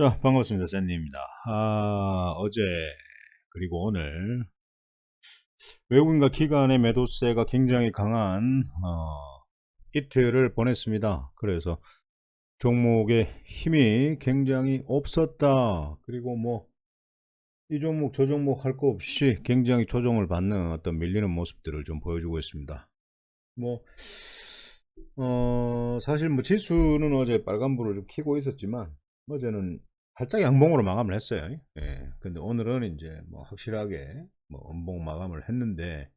자, 반갑습니다. 샌디입니다. 어제, 그리고 오늘, 외국인과 기관의 매도세가 굉장히 강한, 이틀을 보냈습니다. 그래서 종목의 힘이 굉장히 없었다. 그리고 뭐, 이 종목, 저 종목 할 거 없이 굉장히 조정을 받는 어떤 밀리는 모습들을 좀 보여주고 있습니다. 뭐, 사실 뭐 지수는 어제 빨간불을 좀 켜고 있었지만, 어제는 살짝 양봉으로 마감을 했어요. 예. 근데 오늘은 이제 뭐 확실하게 뭐 음봉 마감을 했는데,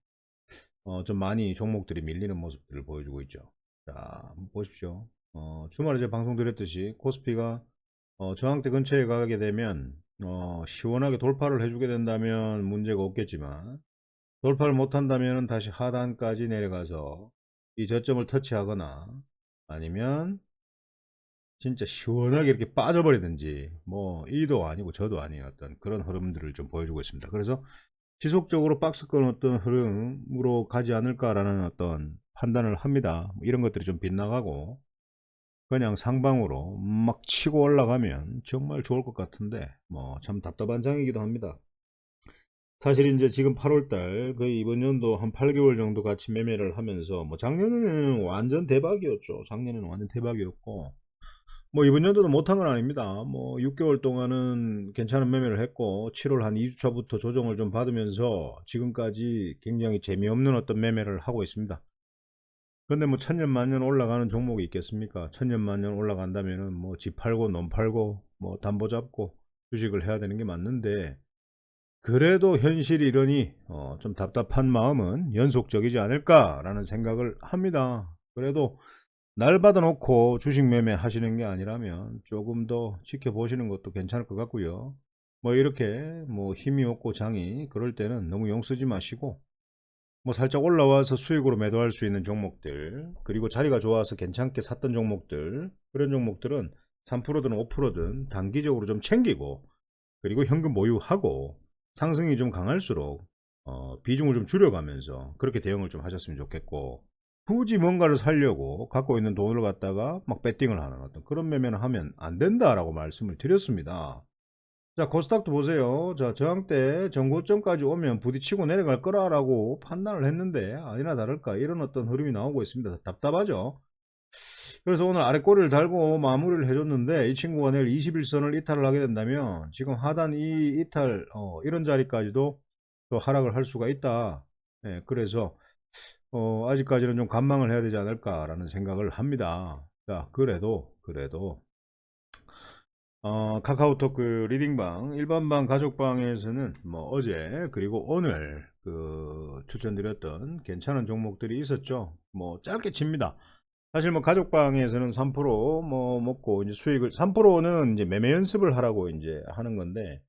좀 많이 종목들이 밀리는 모습들을 보여주고 있죠. 자, 한번 보십시오. 주말에 제가 방송 드렸듯이 코스피가 저항대 근처에 가게 되면, 시원하게 돌파를 해주게 된다면 문제가 없겠지만, 돌파를 못한다면 다시 하단까지 내려가서 이 저점을 터치하거나 아니면 진짜 시원하게 이렇게 빠져버리든지 뭐 이도 아니고 저도 아닌 어떤 그런 흐름들을 좀 보여주고 있습니다. 그래서 지속적으로 박스권 어떤 흐름으로 가지 않을까라는 어떤 판단을 합니다. 뭐 이런 것들이 좀 빗나가고 그냥 상방으로 막 치고 올라가면 정말 좋을 것 같은데 뭐 참 답답한 장이기도 합니다. 사실 이제 지금 8월달 거의 이번 연도 한 8개월 정도 같이 매매를 하면서 뭐 작년에는 완전 대박이었죠. 작년에는 완전 대박이었고 뭐 이번 연도도 못한 건 아닙니다. 뭐 6개월 동안은 괜찮은 매매를 했고 7월 한 2주차부터 조정을 좀 받으면서 지금까지 굉장히 재미없는 어떤 매매를 하고 있습니다. 근데 뭐 천년만년 올라가는 종목이 있겠습니까? 천년만년 올라간다면은 뭐 집 팔고 논 팔고 뭐 담보 잡고 주식을 해야 되는 게 맞는데 그래도 현실이 이러니 좀 답답한 마음은 연속적이지 않을까라는 생각을 합니다. 그래도 날 받아놓고 주식 매매 하시는 게 아니라면 조금 더 지켜보시는 것도 괜찮을 것 같고요. 뭐 이렇게 뭐 힘이 없고 장이 그럴 때는 너무 용 쓰지 마시고 뭐 살짝 올라와서 수익으로 매도할 수 있는 종목들 그리고 자리가 좋아서 괜찮게 샀던 종목들 그런 종목들은 3%든 5%든 단기적으로 좀 챙기고 그리고 현금 보유하고 상승이 좀 강할수록 비중을 좀 줄여가면서 그렇게 대응을 좀 하셨으면 좋겠고 굳이 뭔가를 살려고 갖고 있는 돈을 갖다가 막 배팅을 하는 어떤 그런 매매는 하면 안 된다라고 말씀을 드렸습니다. 자, 코스닥도 보세요. 자, 저항대 전고점까지 오면 부딪히고 내려갈 거라라고 판단을 했는데 아니나 다를까 이런 어떤 흐름이 나오고 있습니다. 답답하죠. 그래서 오늘 아래 꼬리를 달고 마무리를 해줬는데 이 친구가 내일 21선을 이탈을 하게 된다면 지금 하단 이 이탈 이런 자리까지도 또 하락을 할 수가 있다. 네, 그래서 아직까지는 좀 관망을 해야 되지 않을까라는 생각을 합니다. 자, 그래도 카카오톡 그 리딩방 일반방 가족방에서는 뭐 어제 그리고 오늘 그 추천드렸던 괜찮은 종목들이 있었죠. 뭐 짧게 칩니다. 사실 뭐 가족방에서는 3%뭐 먹고 이제 수익을 3%는 이제 매매 연습을 하라고 이제 하는 건데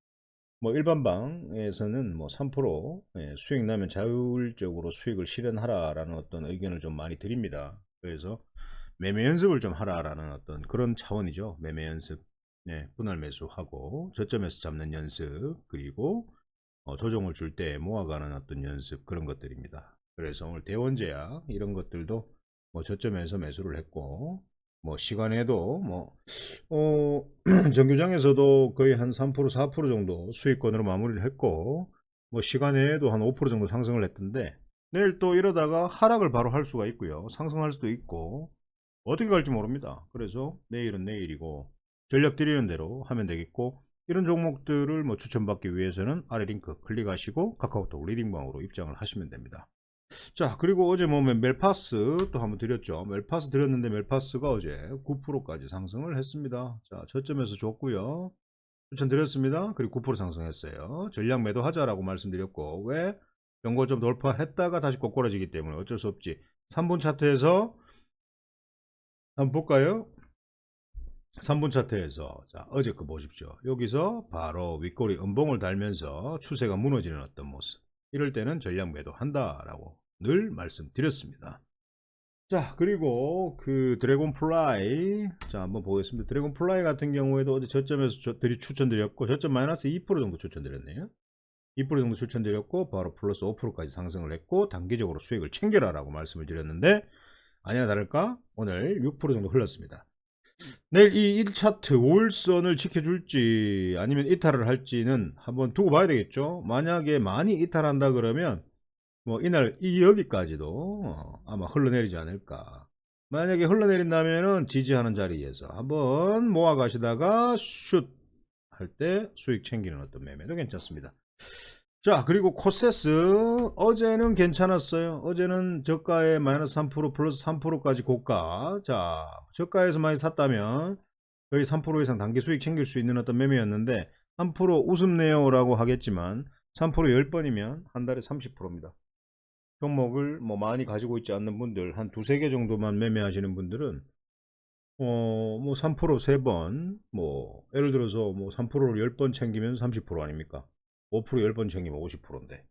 뭐 일반 방에서는 뭐 3% 수익 나면 자율적으로 수익을 실현하라라는 어떤 의견을 좀 많이 드립니다. 그래서 매매 연습을 좀 하라라는 어떤 그런 차원이죠. 매매 연습. 네, 분할 매수하고 저점에서 잡는 연습 그리고 조정을 줄 때 모아가는 어떤 연습 그런 것들입니다. 그래서 오늘 대원제약 이런 것들도 뭐 저점에서 매수를 했고 뭐 시간에도 뭐 정규장에서도 거의 한 3% 4% 정도 수익권으로 마무리를 했고 뭐 시간에도 한 5% 정도 상승을 했던데 내일 또 이러다가 하락을 바로 할 수가 있고요. 상승할 수도 있고 어떻게 갈지 모릅니다. 그래서 내일은 내일이고 전략 드리는 대로 하면 되겠고 이런 종목들을 뭐 추천받기 위해서는 아래 링크 클릭하시고 카카오톡 리딩방으로 입장을 하시면 됩니다. 자, 그리고 어제 뭐 멜파스 또 한번 드렸죠. 멜파스 드렸는데 멜파스가 어제 9%까지 상승을 했습니다. 자, 저점에서 줬고요. 추천드렸습니다. 그리고 9% 상승했어요. 전략 매도하자라고 말씀드렸고 왜? 연고점 돌파했다가 다시 꼬꾸라지기 때문에 어쩔 수 없지. 3분 차트에서 한번 볼까요? 3분 차트에서 자, 어제 거 보십시오. 여기서 바로 윗꼬리 음봉을 달면서 추세가 무너지는 어떤 모습. 이럴 때는 전략 매도한다라고 늘 말씀드렸습니다. 자, 그리고 그 드래곤 플라이 자, 한번 보겠습니다. 드래곤 플라이 같은 경우에도 어제 저점에서 추천드렸고 저점 마이너스 2% 정도 추천드렸네요. 2% 정도 추천드렸고 바로 플러스 5%까지 상승을 했고 단기적으로 수익을 챙겨라 라고 말씀을 드렸는데 아니나 다를까 오늘 6% 정도 흘렀습니다. 내일 이 1차트 5일선을 지켜줄지 아니면 이탈을 할지는 한번 두고 봐야 되겠죠. 만약에 많이 이탈한다 그러면 뭐 이날 여기까지도 아마 흘러내리지 않을까. 만약에 흘러내린다면은 지지하는 자리에서 한번 모아 가시다가 슛 할 때 수익 챙기는 어떤 매매도 괜찮습니다. 자, 그리고 코세스 어제는 괜찮았어요. 어제는 저가에 마이너스 3% 플러스 3%까지 고가. 자, 저가에서 많이 샀다면 거의 3% 이상 단기 수익 챙길 수 있는 어떤 매매였는데 3% 웃음내요 라고 하겠지만 3% 10번이면 한 달에 30%입니다. 종목을 뭐 많이 가지고 있지 않는 분들, 한 두세 개 정도만 매매하시는 분들은 뭐 3% 3번, 뭐 예를 들어서 뭐 3%를 10번 챙기면 30% 아닙니까? 5% 10번 챙기면 50%인데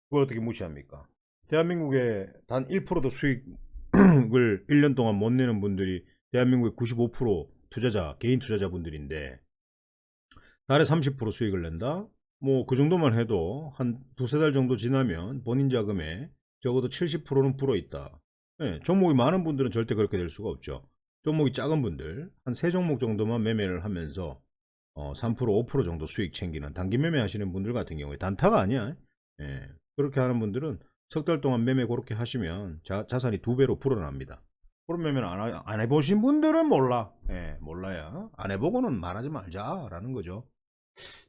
그걸 어떻게 무시합니까? 대한민국에 단 1%도 수익을 1년 동안 못 내는 분들이 대한민국의 95% 투자자, 개인 투자자분들인데 달에 30% 수익을 낸다? 뭐 그 정도만 해도 한 두세 달 정도 지나면 본인 자금에 적어도 70%는 불어있다. 예, 종목이 많은 분들은 절대 그렇게 될 수가 없죠. 종목이 작은 분들 한 세 종목 정도만 매매를 하면서 3% 5% 정도 수익 챙기는 단기 매매 하시는 분들 같은 경우에 단타가 아니야. 예, 그렇게 하는 분들은 석 달 동안 매매 그렇게 하시면 자산이 두 배로 불어납니다. 그런 매매는 안 해보신 분들은 몰라. 예, 몰라야. 안 해보고는 말하지 말자라는 거죠.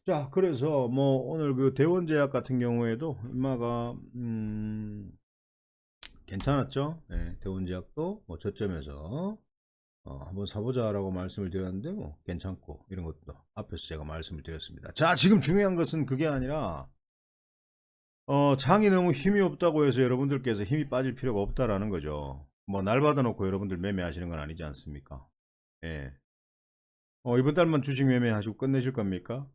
자, 그래서 뭐 오늘 그 대원제약 같은 경우에도 인마가 괜찮았죠. 예, 대원제약도 뭐 저점에서 한번 사보자라고 말씀을 드렸는데 뭐 괜찮고 이런 것도 앞에서 제가 말씀을 드렸습니다. 자, 지금 중요한 것은 그게 아니라 장이 너무 힘이 없다고 해서 여러분들께서 힘이 빠질 필요가 없다라는 거죠. 뭐 날 받아놓고 여러분들 매매하시는 건 아니지 않습니까? 예. 이번 달만 주식 매매하시고 끝내실 겁니까?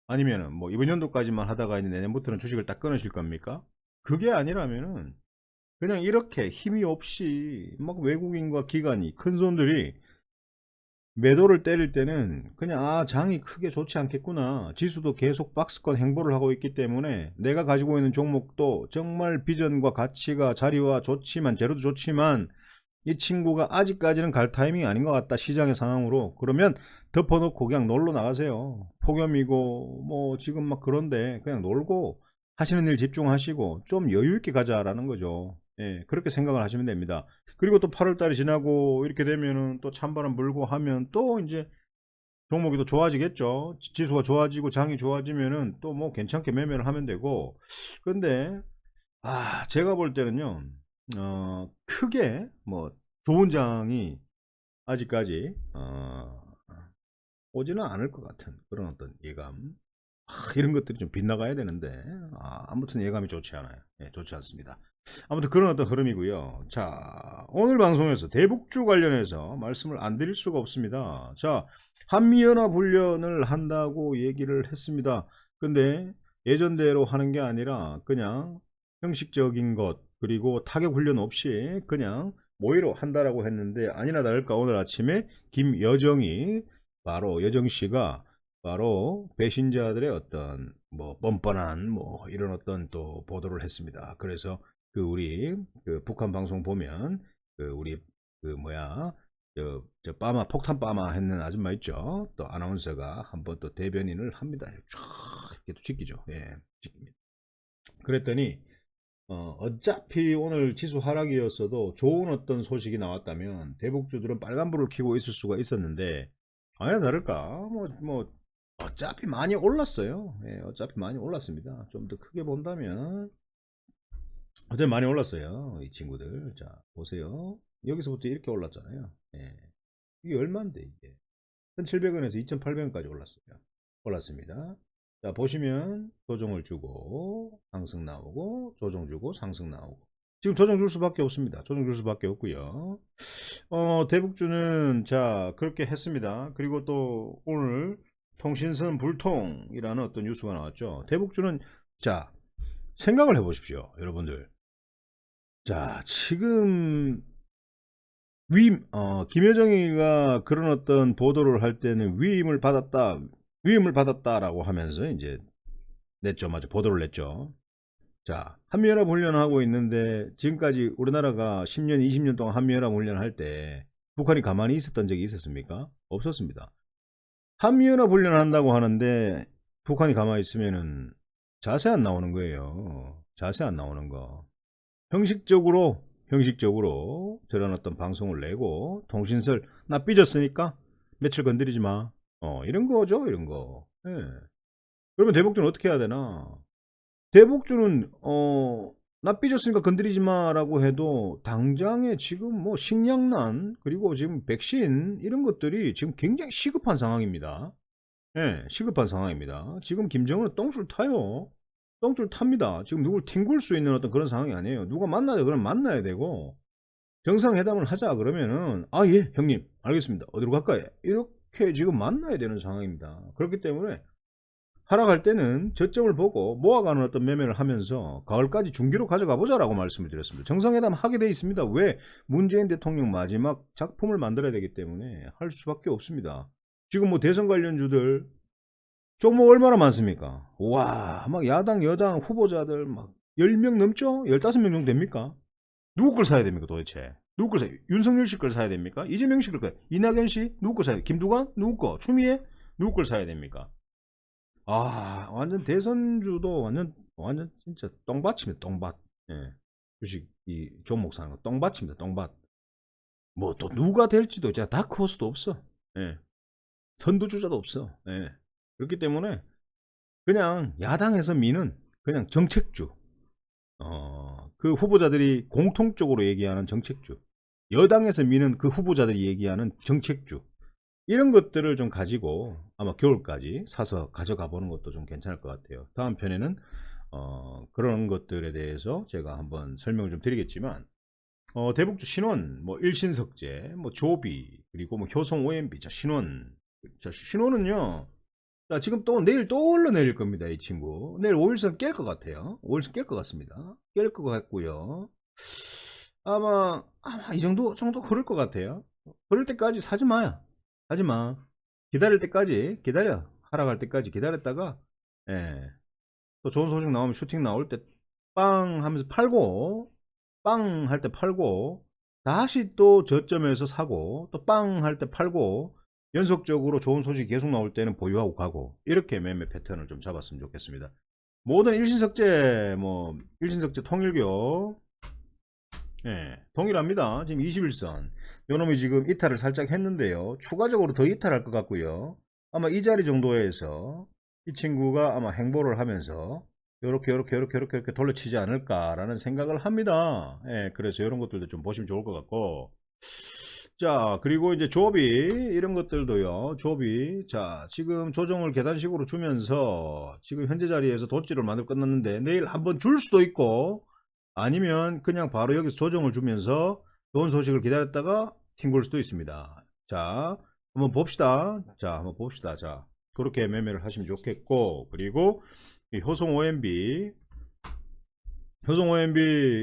아니면은 뭐 이번 연도까지만 하다가 이제 내년부터는 주식을 딱 끊으실 겁니까? 그게 아니라면은 그냥 이렇게 힘이 없이 막 외국인과 기관이 큰 손들이 매도를 때릴 때는 그냥 장이 크게 좋지 않겠구나. 지수도 계속 박스권 행보를 하고 있기 때문에 내가 가지고 있는 종목도 정말 비전과 가치가 자리와 좋지만 재료도 좋지만 이 친구가 아직까지는 갈 타이밍이 아닌 것 같다. 시장의 상황으로. 그러면 덮어놓고 그냥 놀러 나가세요. 폭염이고 뭐 지금 막 그런데 그냥 놀고 하시는 일 집중하시고 좀 여유 있게 가자라는 거죠. 예, 그렇게 생각을 하시면 됩니다. 그리고 또 8월 달이 지나고 이렇게 되면은 또 찬바람 불고 하면 또 이제 종목이 또 좋아지겠죠. 지수가 좋아지고 장이 좋아지면은 또 뭐 괜찮게 매매를 하면 되고. 근데 제가 볼 때는요. 크게 뭐 좋은 장이 아직까지 오지는 않을 것 같은 그런 어떤 예감. 이런 것들이 좀 빗나가야 되는데 아무튼 예감이 좋지 않아요. 예, 좋지 않습니다. 아무튼 그런 어떤 흐름이고요. 자, 오늘 방송에서 대북주 관련해서 말씀을 안 드릴 수가 없습니다. 자, 한미연합 훈련을 한다고 얘기를 했습니다. 근데 예전대로 하는 게 아니라 그냥 형식적인 것 그리고 타격 훈련 없이 그냥 모의로 한다라고 했는데 아니나 다를까 오늘 아침에 김여정이 바로 여정 씨가 바로 배신자들의 어떤 뭐 뻔뻔한 뭐 이런 어떤 또 보도를 했습니다. 그래서 그 우리 그 북한 방송 보면 그 우리 그 뭐야 저 빠마 폭탄 빠마 했는 아줌마 있죠. 또 아나운서가 한번 또 대변인을 합니다. 쫙 이렇게 또 지키죠. 예, 지킵니다. 그랬더니 어차피 오늘 지수 하락이었어도 좋은 어떤 소식이 나왔다면 대북주들은 빨간불을 켜고 있을 수가 있었는데 아니나 다를까 뭐 어차피 많이 올랐어요. 예, 어차피 많이 올랐습니다. 좀 더 크게 본다면 어차피 많이 올랐어요. 이 친구들 자 보세요. 여기서부터 이렇게 올랐잖아요. 예, 이게 얼마인데 이게 1700원에서 2800원까지 올랐어요. 올랐습니다. 자 보시면 조정을 주고 상승 나오고 조정 주고 상승 나오고 지금 조정 줄 수밖에 없습니다. 조정 줄 수밖에 없고요. 대북주는 자 그렇게 했습니다. 그리고 또 오늘 통신선 불통이라는 어떤 뉴스가 나왔죠. 대북주는 자 생각을 해보십시오, 여러분들. 자 지금 김여정이가 그런 어떤 보도를 할 때는 위임을 받았다라고 하면서 이제 냈죠. 맞아. 보도를 냈죠. 자, 한미연합 훈련을 하고 있는데 지금까지 우리나라가 10년, 20년 동안 한미연합 훈련을 할 때 북한이 가만히 있었던 적이 있었습니까? 없었습니다. 한미연합훈련을 한다고 하는데 북한이 가만히 있으면은 자세 안 나오는 거예요. 자세 안 나오는 거. 형식적으로 저런 어떤 방송을 내고 통신설 나 삐졌으니까 며칠 건드리지 마. 이런 거죠, 이런 거. 예. 그러면 대북주는 어떻게 해야 되나? 대북주는 나 삐졌으니까 건드리지 마라고 해도 당장에 지금 뭐 식량난 그리고 지금 백신 이런 것들이 지금 굉장히 시급한 상황입니다. 예, 시급한 상황입니다. 지금 김정은은 똥줄 타요. 똥줄 탑니다. 지금 누굴 튕굴 수 있는 어떤 그런 상황이 아니에요. 누가 만나야 돼, 그러면 만나야 되고, 정상회담을 하자, 그러면은, 아, 예, 형님, 알겠습니다. 어디로 갈까요? 이렇게 지금 만나야 되는 상황입니다. 그렇기 때문에, 하락할 때는 저점을 보고 모아가는 어떤 매매를 하면서 가을까지 중기로 가져가 보자라고 말씀을 드렸습니다. 정상회담 하게 돼 있습니다. 왜? 문재인 대통령 마지막 작품을 만들어야 되기 때문에 할 수밖에 없습니다. 지금 뭐 대선 관련주들 종목 얼마나 많습니까? 와, 막 야당, 여당 후보자들 막 10명 넘죠? 15명 정도 됩니까? 누구 걸 사야 됩니까, 도대체? 누구 걸 사야 돼요? 윤석열 씨 걸 사야 됩니까? 이재명 씨 걸 사야 됩니까? 이낙연 씨? 누구 걸 사야 돼요? 김두관? 누구 거? 추미애? 누구 걸 사야 됩니까? 아, 완전 대선주도 완전 진짜 똥밭입니다, 똥밭. 예. 주식, 이 종목 사는 거 똥밭입니다, 똥밭. 뭐 또 누가 될지도, 진짜 다크호스도 없어. 예. 선두주자도 없어. 예. 그렇기 때문에 그냥 야당에서 미는 그냥 정책주, 그 후보자들이 공통적으로 얘기하는 정책주, 여당에서 미는 그 후보자들이 얘기하는 정책주, 이런 것들을 좀 가지고 아마 겨울까지 사서 가져가 보는 것도 좀 괜찮을 것 같아요. 다음 편에는 그런 것들에 대해서 제가 한번 설명을 좀 드리겠지만, 대북주 신원, 뭐 일신석재, 뭐 조비, 그리고 뭐 효성 OMB, 자 신원, 자 신원은요. 자, 지금 또 내일 또 올라내릴 겁니다, 이 친구. 내일 5일선 깰 것 같아요. 5일선 깰 것 같습니다. 깰 것 같고요. 아마 이 정도 흐를 것 같아요. 흐를 때까지 사지 마요. 사지 마. 기다릴 때까지 기다려. 하락할 때까지 기다렸다가, 예. 또 좋은 소식 나오면 슈팅 나올 때 빵 하면서 팔고, 빵 할 때 팔고, 다시 또 저점에서 사고, 또 빵 할 때 팔고, 연속적으로 좋은 소식이 계속 나올 때는 보유하고 가고, 이렇게 매매 패턴을 좀 잡았으면 좋겠습니다. 모든 일신석재, 뭐 일신석재 통일교, 예, 동일합니다. 지금 21선 요놈이 지금 이탈을 살짝 했는데요, 추가적으로 더 이탈할 것 같고요. 아마 이 자리 정도에서 이 친구가 아마 행보를 하면서 요렇게 돌려치지 않을까라는 생각을 합니다. 예, 그래서 이런 것들도 좀 보시면 좋을 것 같고, 자, 그리고 이제 조비, 이런 것들도요, 조비. 자, 지금 조정을 계단식으로 주면서 지금 현재 자리에서 돛지를 만들어 끝났는데 내일 한번 줄 수도 있고, 아니면 그냥 바로 여기서 조정을 주면서 좋은 소식을 기다렸다가 튕길 수도 있습니다. 자, 한번 봅시다. 자, 그렇게 매매를 하시면 좋겠고, 그리고 이 효성 OMB,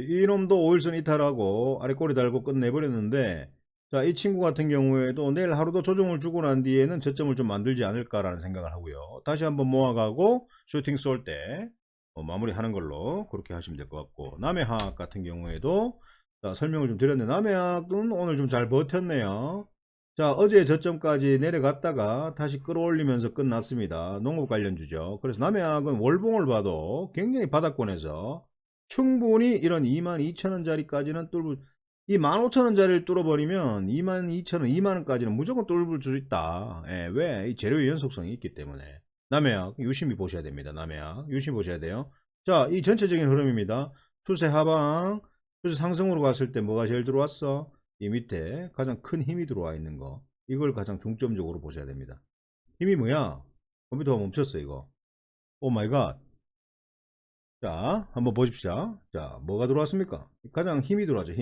이놈도 5일선 이탈하고 아래 꼬리 달고 끝내버렸는데, 자, 이 친구 같은 경우에도 내일 하루도 조정을 주고 난 뒤에는 저점을 좀 만들지 않을까라는 생각을 하고요. 다시 한번 모아가고 슈팅 쏠 때 마무리하는 걸로 그렇게 하시면 될 것 같고, 남해학 같은 경우에도 자, 설명을 좀 드렸는데 남해학은 오늘 좀 잘 버텼네요. 자, 어제 저점까지 내려갔다가 다시 끌어올리면서 끝났습니다. 농업 관련주죠. 그래서 남해학은 월봉을 봐도 굉장히 바닥권에서 충분히 이런 22,000원짜리까지는 뚫을, 이 15,000원짜리를 뚫어버리면 22,000원, 2만원까지는 무조건 뚫을 수 있다. 예, 왜? 이 재료의 연속성이 있기 때문에. 남해학 유심히 보셔야 됩니다. 남해학 유심히 보셔야 돼요. 자, 이 전체적인 흐름입니다. 추세 하방, 추세 상승으로 갔을 때 뭐가 제일 들어왔어? 이 밑에 가장 큰 힘이 들어와 있는 거, 이걸 가장 중점적으로 보셔야 됩니다. 힘이 뭐야? 컴퓨터가 멈췄어 이거. 오 마이 갓. 자, 한번 보십시오. 자, 뭐가 들어왔습니까? 가장 힘이 들어왔죠.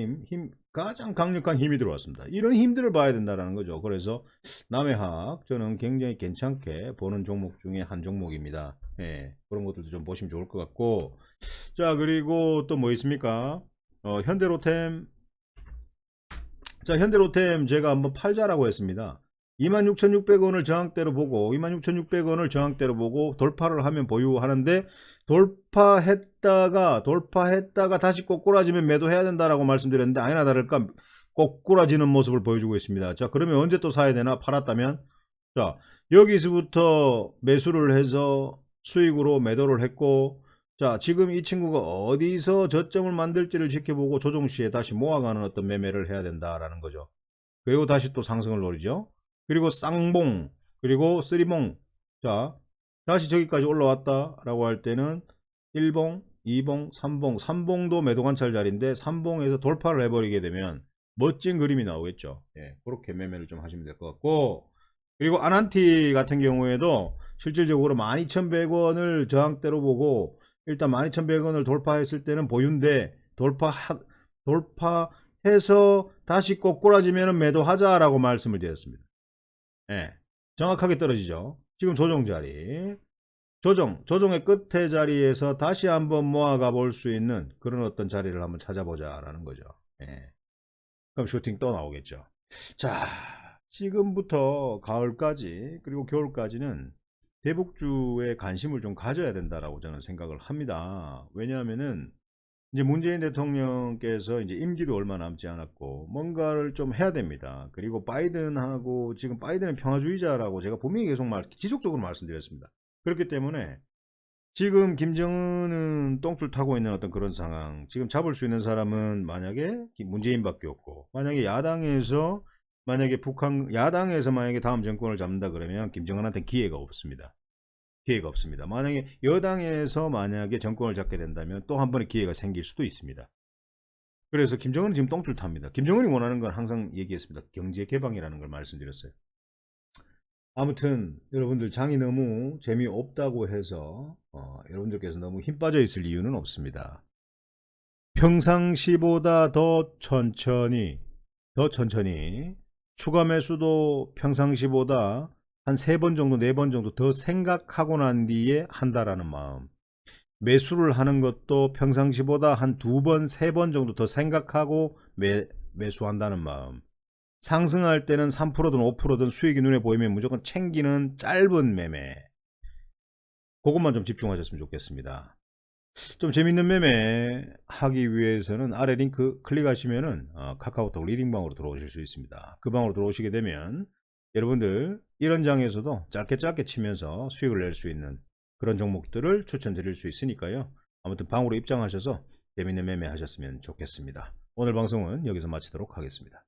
가장 강력한 힘이 들어왔습니다. 이런 힘들을 봐야 된다는 거죠. 그래서 남해학 저는 굉장히 괜찮게 보는 종목 중에 한 종목입니다. 예, 그런 것들도 좀 보시면 좋을 것 같고, 자, 그리고 또 뭐 있습니까? 현대로템. 자, 현대로템 제가 한번 팔자라고 했습니다. 26,600원을 저항대로 보고 26,600원을 저항대로 보고 돌파를 하면 보유하는데, 돌파했다가 다시 꼬꾸라지면 매도해야 된다라고 말씀드렸는데, 아니나 다를까 꼬꾸라지는 모습을 보여주고 있습니다. 자, 그러면 언제 또 사야 되나? 팔았다면, 자, 여기서부터 매수를 해서 수익으로 매도를 했고, 자, 지금 이 친구가 어디서 저점을 만들지를 지켜보고 조정 시에 다시 모아가는 어떤 매매를 해야 된다라는 거죠. 그리고 다시 또 상승을 노리죠. 그리고 쌍봉, 그리고 쓰리봉. 자, 다시 저기까지 올라왔다라고 할 때는 1봉, 2봉, 3봉. 3봉도 매도 관찰 자리인데 3봉에서 돌파를 해버리게 되면 멋진 그림이 나오겠죠. 예, 그렇게 매매를 좀 하시면 될 것 같고, 그리고 아난티 같은 경우에도 실질적으로 12,100원을 저항대로 보고 일단 12,100원을 돌파했을 때는 보유인데 돌파해서 다시 꼬꾸라지면 매도하자라고 말씀을 드렸습니다. 예, 정확하게 떨어지죠. 지금 조정 자리, 조정의 끝에 자리에서 다시 한번 모아가 볼 수 있는 그런 어떤 자리를 한번 찾아보자라는 거죠. 예. 그럼 슈팅 또 나오겠죠. 자, 지금부터 가을까지 그리고 겨울까지는 대북주에 관심을 좀 가져야 된다라고 저는 생각을 합니다. 왜냐하면은 이제 문재인 대통령께서 이제 임기도 얼마 남지 않았고 뭔가를 좀 해야 됩니다. 그리고 바이든하고, 지금 바이든은 평화주의자라고 제가 분명히 계속 지속적으로 말씀드렸습니다. 그렇기 때문에 지금 김정은은 똥줄 타고 있는 어떤 그런 상황, 지금 잡을 수 있는 사람은 만약에 문재인밖에 없고, 만약에 야당에서 만약에 다음 정권을 잡는다 그러면 김정은한테 기회가 없습니다. 만약에 여당에서 만약에 정권을 잡게 된다면 또 한 번의 기회가 생길 수도 있습니다. 그래서 김정은은 지금 똥줄 탑니다. 김정은이 원하는 건 항상 얘기했습니다. 경제 개방이라는 걸 말씀드렸어요. 아무튼 여러분들, 장이 너무 재미없다고 해서 여러분들께서 너무 힘 빠져 있을 이유는 없습니다. 평상시보다 더 천천히 추가 매수도 평상시보다 한 3번 정도 4번 정도 더 생각하고 난 뒤에 한다라는 마음, 매수를 하는 것도 평상시보다 한 2번 3번 정도 더 생각하고 매수한다는 마음, 상승할 때는 3%든 5%든 수익이 눈에 보이면 무조건 챙기는 짧은 매매, 그것만 좀 집중하셨으면 좋겠습니다. 좀 재밌는 매매 하기 위해서는 아래 링크 클릭하시면은 카카오톡 리딩방으로 들어오실 수 있습니다. 그 방으로 들어오시게 되면 여러분들 이런 장에서도 짧게 치면서 수익을 낼 수 있는 그런 종목들을 추천드릴 수 있으니까요. 아무튼 방으로 입장하셔서 재밌는 매매 하셨으면 좋겠습니다. 오늘 방송은 여기서 마치도록 하겠습니다.